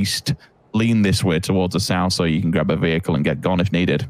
least lean this way towards the south so you can grab a vehicle and get gone if needed.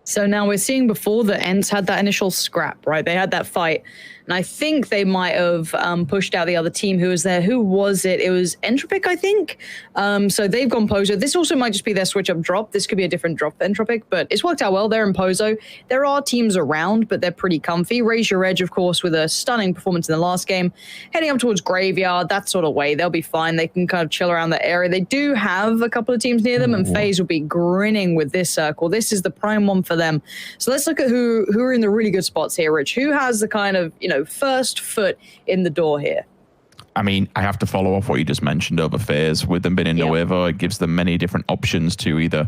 So now we're seeing before the Ents had that initial scrap, right? They had that fight. And I think they might have pushed out the other team who was there. Who was it? It was Entropic, I think. So they've gone Pozo. This also might just be their switch-up drop. This could be a different drop for Entropic, but it's worked out well. They're in Pozo. There are teams around, but they're pretty comfy. Raise Your Edge, of course, with a stunning performance in the last game. Heading up towards Graveyard, that sort of way. They'll be fine. They can kind of chill around the area. They do have a couple of teams near them, and FaZe will be grinning with this circle. This is the prime one for them. So let's look at who are in the really good spots here, Rich. Who has the kind of, first foot in the door here? I mean, I have to follow off what you just mentioned over FaZe. With them being in Nuevo, it gives them many different options to either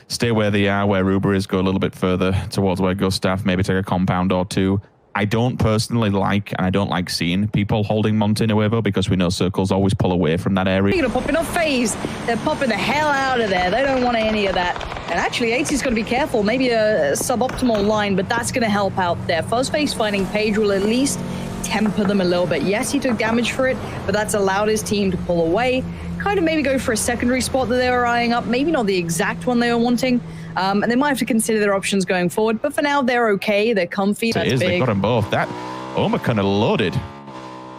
stay where they are, where Uber is, go a little bit further towards where Gustav, maybe take a compound or two. I don't personally like, and I don't like seeing people holding Monte Nuevo because we know circles always pull away from that area. They're going to pop in off FaZe. They're popping the hell out of there. They don't want any of that. And actually, 80's got to be careful. Maybe a suboptimal line, but that's going to help out there. Fuzzface finding Page will at least temper them a little bit. Yes, he took damage for it, but that's allowed his team to pull away. Kind of maybe go for a secondary spot that they were eyeing up. Maybe not the exact one they were wanting. And they might have to consider their options going forward. But for now, they're okay. They're comfy. That's big. They got them both. That Oma kind of loaded.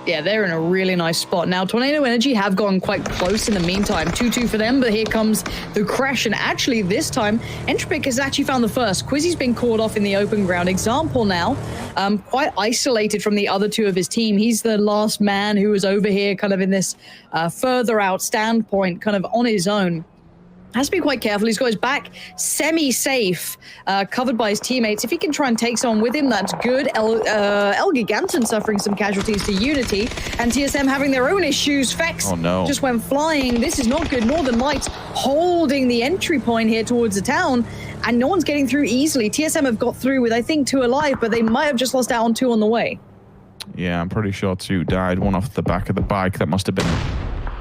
Yeah, they're in a really nice spot. Now, Tornado Energy have gone quite close in the meantime. 2-2 for them, but here comes the crash. And actually, this time, Entropic has actually found the first. Quizzy's been caught off in the open ground. Example now, quite isolated from the other two of his team. He's the last man who was over here kind of in this further out standpoint, kind of on his own. Has to be quite careful. He's got his back semi-safe, covered by his teammates. If he can try and take someone with him, that's good. El Giganton suffering some casualties to Unity, and TSM having their own issues. Fex just went flying. This is not good. Northern Lights holding the entry point here towards the town, and no one's getting through easily. TSM have got through with, I think, 2 alive, but they might have just lost out on 2 on the way. Yeah, I'm pretty sure 2 died. 1 off the back of the bike. That must have been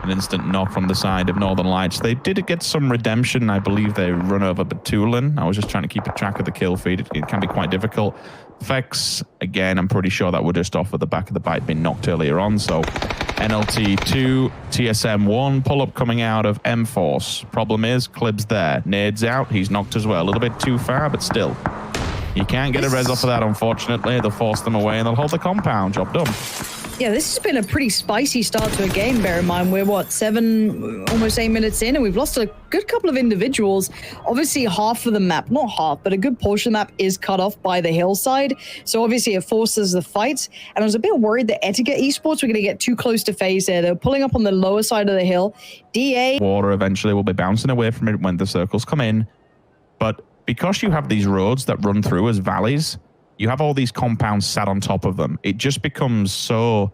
an instant knock from the side of Northern Lights. They did get some redemption. I believe they run over Batulin. I was just trying to keep a track of the kill feed. It can be quite difficult. Fex, again, I'm pretty sure that we're just off of the back of the bike being knocked earlier on. So NLT 2, TSM 1, pull-up coming out of M-Force. Problem is, Clib's there. Nade's out. He's knocked as well. A little bit too far, but still. You can't get a res off of that, unfortunately. They'll force them away and they'll hold the compound. Job done. Yeah, this has been a pretty spicy start to a game, bear in mind. We're, almost 8 minutes in, and we've lost a good couple of individuals. Obviously, half of the map, not half, but a good portion of the map is cut off by the hillside. So obviously, it forces the fights. And I was a bit worried that Etiquette Esports were going to get too close to FaZe there. They were pulling up on the lower side of the hill. DA... Water eventually will be bouncing away from it when the circles come in. But because you have these roads that run through as valleys, you have all these compounds sat on top of them. It just becomes so...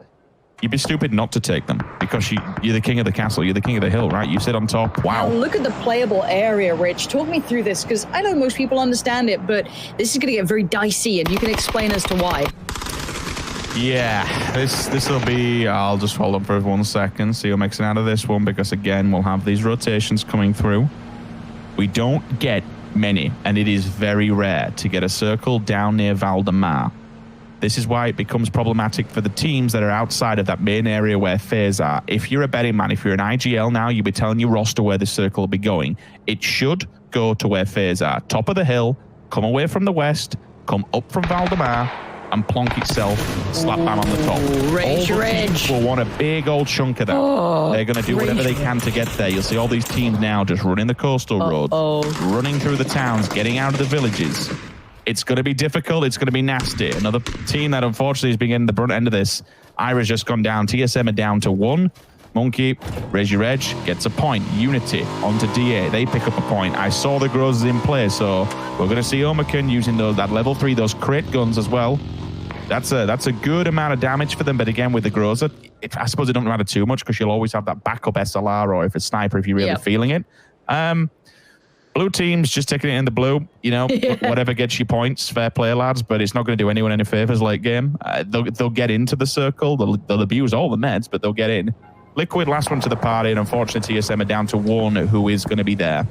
You'd be stupid not to take them because you're the king of the castle. You're the king of the hill, right? You sit on top. Wow. Now look at the playable area, Rich. Talk me through this because I know most people understand it, but this is going to get very dicey, and you can explain as to why. Yeah, this will be... I'll just hold on for 1 second. See who makes it out of this one because, again, we'll have these rotations coming through. We don't get many, and it is very rare to get a circle down near Valdemar. This is why it becomes problematic for the teams that are outside of that main area where FaZe are. If you're a betting man, if you're an IGL now, you'll be telling your roster where the circle will be going. It should go to where FaZe are. Top of the hill, come away from the west, come up from Valdemar, and plonk itself slap bam on the top. Raise your edge. Will want a big old chunk of that. They're going to do whatever they can to get there. You'll see all these teams now just running the coastal roads, running through the towns, getting out of the villages. It's going to be difficult. It's going to be nasty. Another team that unfortunately is beginning the brunt end of this. Ira's just gone down. TSM are down to 1. Monkey, Raise Your Edge, gets a point. Unity onto DA. They pick up a point. I saw the Grozers in play, so we're going to see Omakan using that level 3, those crate guns as well. That's a good amount of damage for them, but again, with the Grozer, I suppose it don't matter too much because you'll always have that backup SLR or if it's sniper if you're really feeling it. Blue team's just taking it in the blue, whatever gets you points, fair play, lads, but it's not going to do anyone any favors late game. They'll get into the circle, they'll abuse all the meds, but they'll get in. Liquid, last one to the party, and unfortunately TSM are down to 1 who is going to be there.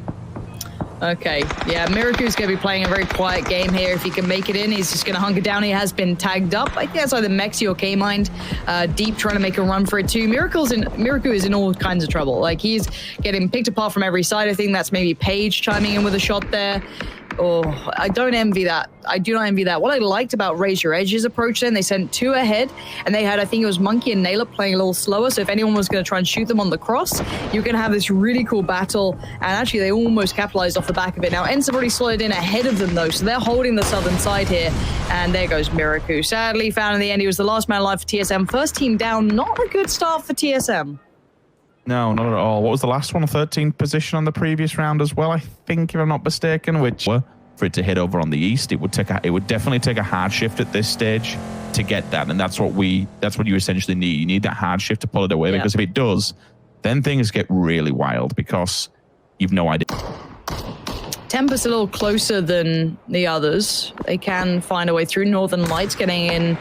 Okay, yeah, Miraku's going to be playing a very quiet game here. If he can make it in, he's just going to hunker down. He has been tagged up. I think that's either Mexi or K-Mind. Deep trying to make a run for it too. Miraku is in all kinds of trouble. Like, he's getting picked apart from every side. I think that's maybe Paige chiming in with a shot there. Oh, I don't envy that. I do not envy that. What I liked about Raise Your Edge's approach then, they sent 2 ahead, and they had, I think it was Monkey and Nailor playing a little slower, so if anyone was going to try and shoot them on the cross, you're going to have this really cool battle, and actually they almost capitalized off the back of it. Now, Ents have already slotted in ahead of them, though, so they're holding the southern side here, and there goes Miraku. Sadly, found in the end, he was the last man alive for TSM. First team down, not a good start for TSM. No, not at all. What was the last one? 13th position on the previous round as well, I think, if I'm not mistaken, which for it to hit over on the east, it would definitely take a hard shift at this stage to get that. And that's what you essentially need. You need that hard shift to pull it away, because if it does, then things get really wild because you've no idea. Tempest a little closer than the others. They can find a way through. Northern Lights getting in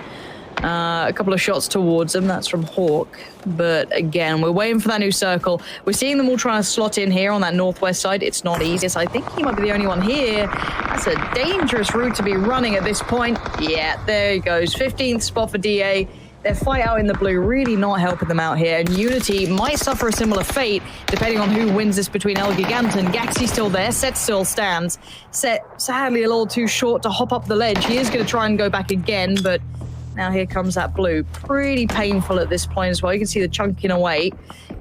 a couple of shots towards them. That's from Hawk. But again, we're waiting for that new circle. We're seeing them all trying to slot in here on that northwest side. It's not easy. So I think he might be the only one here. That's a dangerous route to be running at this point. Yeah, there he goes. 15th spot for DA. Their fight out in the blue really not helping them out here. And Unity might suffer a similar fate, depending on who wins this between El Gigante and Gaxi still there. Set still stands. Set, sadly, a little too short to hop up the ledge. He is going to try and go back again, but now here comes that blue. Pretty painful at this point as well. You can see the chunking away.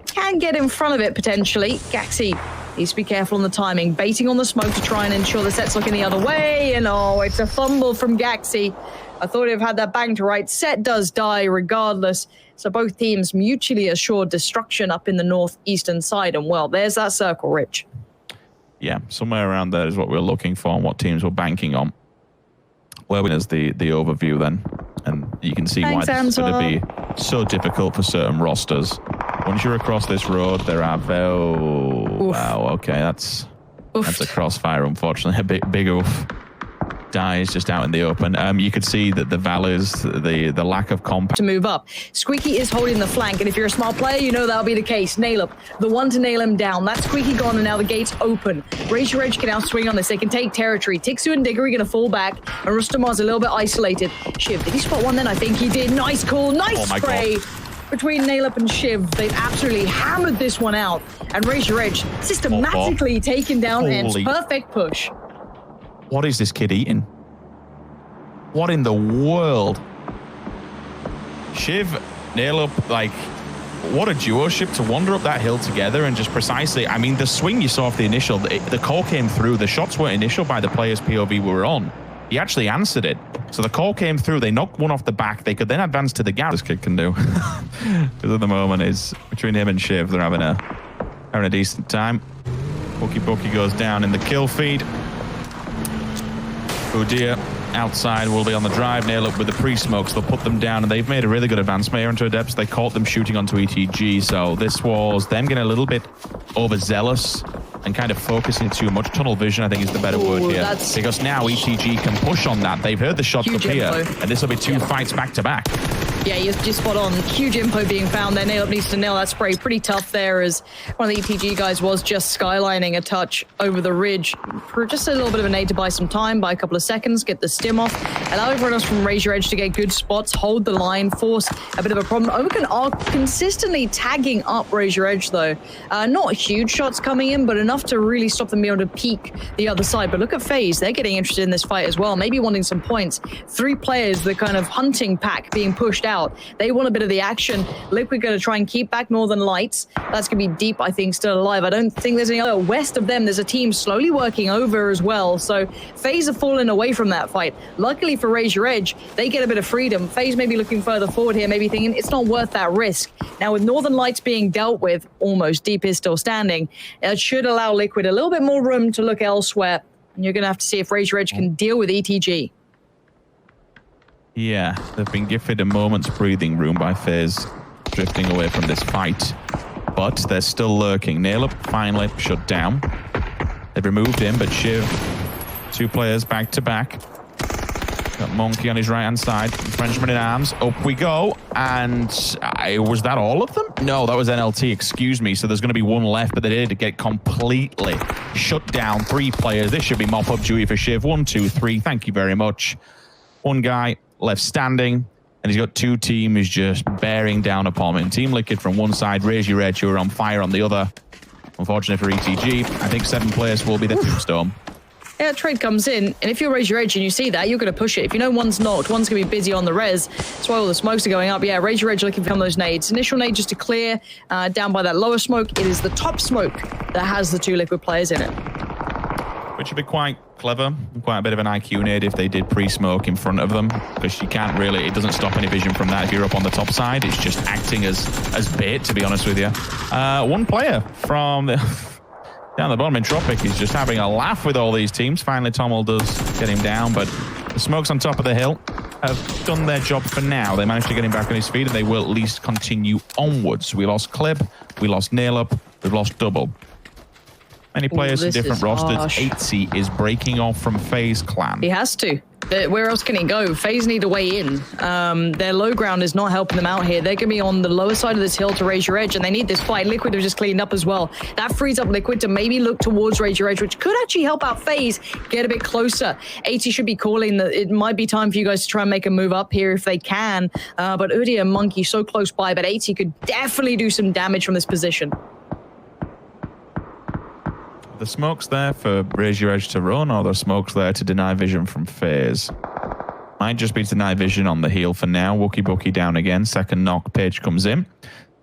Can get in front of it, potentially. Gaxi needs to be careful on the timing. Baiting on the smoke to try and ensure the set's looking the other way. And oh, it's a fumble from Gaxi. I thought he'd have had that bang to right. Set does die regardless. So both teams mutually assured destruction up in the northeastern side. And well, there's that circle, Rich. Yeah, somewhere around there is what we're looking for and what teams we're banking on. Where is the overview then? And you can see why this is going to be so difficult for certain rosters. Once you're across this road, there are wow, okay, that's a crossfire, unfortunately. A big oof. Dies just out in the open. You could see that the valleys, the lack of comp to move up. Squeaky is holding the flank, and if you're a smart player, you know that'll be the case. Nail up, the one to nail him down. That's Squeaky gone, and now the gate's open. Raise Your Edge can now swing on this. They can take territory. Tixu and Diggory gonna fall back, and Rustamar's a little bit isolated. Shiv, did he spot one then? I think he did. Nice call, nice spray. Between Naileup and Shiv, they've absolutely hammered this one out, and Raise Your Edge systematically taken down Ents. Perfect push. What is this kid eating? What in the world? Shiv, Naileup, like, what a duo ship to wander up that hill together and just precisely, I mean, the swing you saw off the initial, the call came through, the shots weren't initial by the player's POV we were on. He actually answered it. So the call came through, they knocked one off the back, they could then advance to the gap. This kid can do. Because at the moment is between him and Shiv, they're having a decent time. Pokey goes down in the kill feed. Udyr outside will be on the drive. Naileup with the pre-smokes. They'll put them down, and they've made a really good advancement here into Adepts. They caught them shooting onto ETG, so this was them getting a little bit overzealous and kind of focusing too much. Tunnel vision, I think, is the better word here. Because now ETG can push on that. They've heard the shots up here, and this will be 2 fights back to back. Yeah, you're just spot on. Huge info being found there. Naileup needs to nail that spray. Pretty tough there, as one of the ETG guys was just skylining a touch over the ridge for just a little bit of a nade to buy some time, buy a couple of seconds, get the stim off, allow everyone else from Raise Your Edge to get good spots, hold the line, force a bit of a problem. Oaken are consistently tagging up Raise Your Edge, though. Not huge shots coming in, but enough to really stop them being able to peek the other side. But look at FaZe. They're getting interested in this fight as well, maybe wanting some points. 3 players, the kind of hunting pack being pushed out. They want a bit of the action. Liquid going to try and keep back Northern Lights. That's going to be deep, I think, still alive. I don't think there's any other. West of them, there's a team slowly working over as well. So FaZe are falling away from that fight. Luckily for Raise Your Edge, they get a bit of freedom. FaZe may be looking further forward here, maybe thinking it's not worth that risk. Now, with Northern Lights being dealt with, almost Deep is still standing, it should allow Liquid a little bit more room to look elsewhere. And you're going to have to see if Raise Your Edge can deal with ETG. Yeah, they've been gifted a moment's breathing room by FaZe drifting away from this fight, but they're still lurking. Naileup finally shut down. They've removed him, but Shiv, 2 players back to back. Got Monkey on his right-hand side. Frenchman in arms. Up we go. And was that all of them? No, that was NLT. Excuse me. So there's going to be one left, but they did get completely shut down. 3 players. This should be mop-up duty for Shiv. 1, 2, 3. Thank you very much. One guy left standing, and he's got 2 teams just bearing down upon him. Team Liquid from one side, Raise Your Edge, who are on fire on the other. Unfortunately for ETG, I think 7 players will be the tombstone. Yeah, trade comes in, and if you Raise Your Edge and you see that, you're going to push it. If you know one's knocked, one's going to be busy on the res. That's why all the smokes are going up. Yeah, Raise Your Edge looking for those nades. Initial nade just to clear down by that lower smoke. It is the top smoke that has the 2 Liquid players in it. Which would be quite clever, quite a bit of an IQ nade if they did pre-smoke in front of them, because you can't really, it doesn't stop any vision from that if you're up on the top side. It's just acting as bait, to be honest with you. One player from the... down the bottom in Tropic, he's just having a laugh with all these teams. Finally, Tommel does get him down, but the smokes on top of the hill have done their job for now. They managed to get him back on his feet, and they will at least continue onwards. We lost Clip, we lost Nail Up, we've lost Double. Many players in different rosters. 8C is breaking off from FaZe Clan. He has to. Where else can he go? FaZe need a way in. Their low ground is not helping them out here. They're going to be on the lower side of this hill to Raise Your Edge, and they need this fight. Liquid have just cleaned up as well. That frees up Liquid to maybe look towards Raise Your Edge, which could actually help out FaZe get a bit closer. 80 should be calling that it might be time for you guys to try and make a move up here if they can. But Udi and Monkey so close by, but 80 could definitely do some damage from this position. The smoke's there for Raise Your Edge to run, or the smoke's there to deny vision from FaZe? Might just be to deny vision on the heel for now. Wookie Bookie down again. Second knock, Page comes in.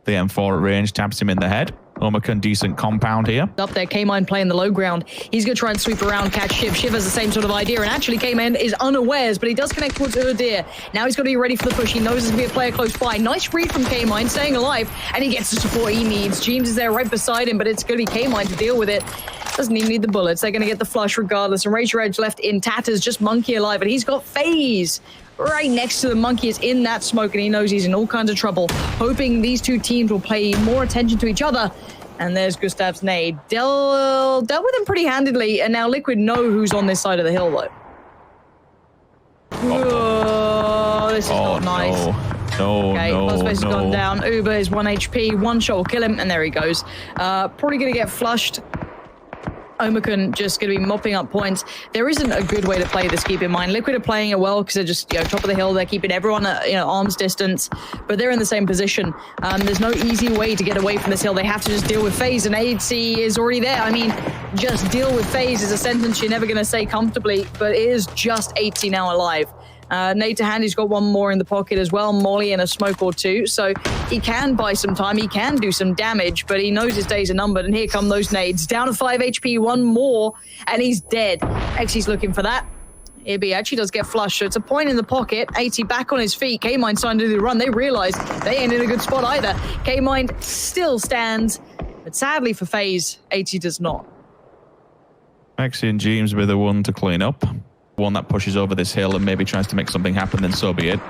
The M4 at range taps him in the head. Omicron, decent compound here. Up there, K-Mine playing the low ground. He's going to try and sweep around, catch Shiv. Shiv has the same sort of idea, and actually K-Mine is unawares, but he does connect towards Urdir. Now he's got to be ready for the push. He knows there's going to be a player close by. Nice read from K-Mine, staying alive, and he gets the support he needs. James is there right beside him, but it's going to be K-Mine to deal with it. Doesn't even need the bullets. They're going to get the flush regardless, and Raise Your Edge left in tatters, just Monkey alive, and he's got FaZe right next to the Monkey is in that smoke, and he knows he's in all kinds of trouble, hoping these 2 teams will pay more attention to each other. And there's Gustav's nade. Dealt with him pretty handedly, and now Liquid know who's on this side of the hill, though. Oh, this is not nice. Okay, Buzzface has gone down. Uber is 1 HP. One shot will kill him, and there he goes. Probably going to get flushed. Omicron just going to be mopping up points. There isn't a good way to play this, keep in mind. Liquid are playing it well because they're just, top of the hill. They're keeping everyone at, arm's distance, but they're in the same position. There's no easy way to get away from this hill. They have to just deal with FaZe, and AC is already there. I mean, just deal with FaZe is a sentence you're never going to say comfortably, but it is just 80 now alive. Nade to hand, he's got one more in the pocket as well, Molly and a smoke or 2, so he can buy some time, he can do some damage, but he knows his days are numbered, and here come those nades. Down to 5 HP, one more, and he's dead. Xy's looking for that. Ibby actually does get flushed, so it's a point in the pocket. 80 back on his feet. K-Mine starting to do the run. They realize they ain't in a good spot either. K-Mine still stands, but sadly for FaZe, 80 does not. Xy and James with the one to clean up. One that pushes over this hill and maybe tries to make something happen, then so be it.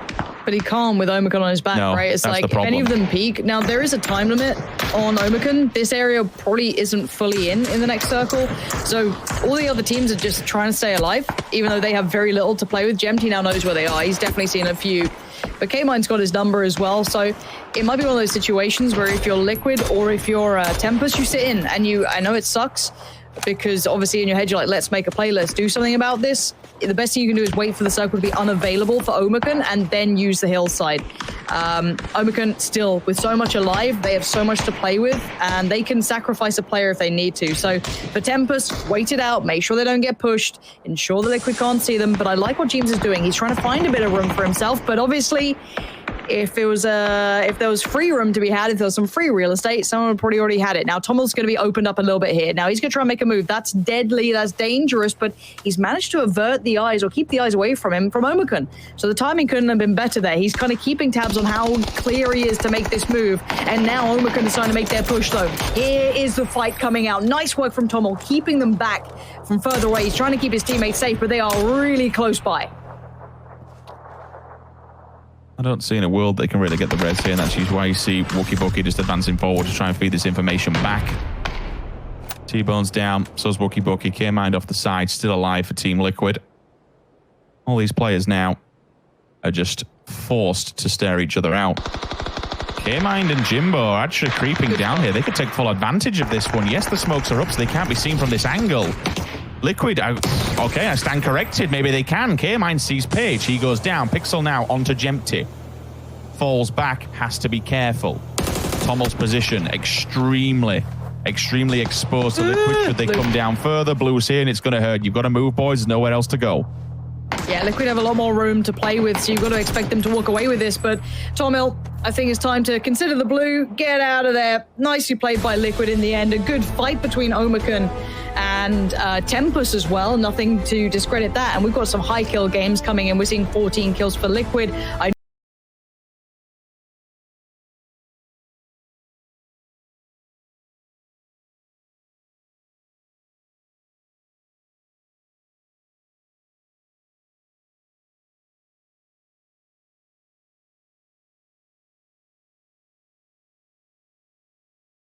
But he can't with Omicron on his back, right? It's like, if any of them peek. Now, there is a time limit on Omicron. This area probably isn't fully in the next circle. So all the other teams are just trying to stay alive, even though they have very little to play with. Gemty now knows where they are. He's definitely seen a few. But K-Mine's got his number as well. So it might be one of those situations where if you're Liquid or if you're Tempest, you sit in. And I know it sucks, because obviously in your head you're like, let's make a play, let's do something about this. The best thing you can do is wait for the circle to be unavailable for Omicron and then use the hillside. Omicron still with so much alive, they have so much to play with, and they can sacrifice a player if they need to. So for Tempest, wait it out, make sure they don't get pushed, ensure the Liquid can't see them. But I like what James is doing. He's trying to find a bit of room for himself, but obviously if there was free room to be had, if there was some free real estate, someone would probably already had it. Now Tommel's going to be opened up a little bit here. Now he's going to try and make a move. That's deadly, that's dangerous, but he's managed to avert the eyes or keep the eyes away from him from Omicron. So the timing couldn't have been better there. He's kind of keeping tabs on how clear he is to make this move. And now Omicron is trying to make their push though. Here is the fight coming out. Nice work from Tommel, keeping them back from further away. He's trying to keep his teammates safe, but they are really close by. I don't see in a world they can really get the res here, and that's usually why you see Wookie Bookie just advancing forward to try and feed this information back. T-Bone's down, so's Wookie Bookie. K-Mind off the side, still alive for Team Liquid. All these players now are just forced to stare each other out. K-Mind and Jimbo are actually creeping down here. They could take full advantage of this one. Yes, the smokes are up, so they can't be seen from this angle. Liquid, okay, I stand corrected. Maybe they can. K-Mind sees Page. He goes down. Pixel now onto Jempty. Falls back, has to be careful. Tommel's position, extremely exposed to Liquid. Should they come down further? Blue's here, and it's going to hurt. You've got to move, boys. There's nowhere else to go. Yeah, Liquid have a lot more room to play with, so you've got to expect them to walk away with this. But Tommel, I think it's time to consider the blue, get out of there. Nicely played by Liquid in the end. A good fight between Omicron and Tempus as well. Nothing to discredit that. And we've got some high kill games coming in. We're seeing 14 kills for Liquid.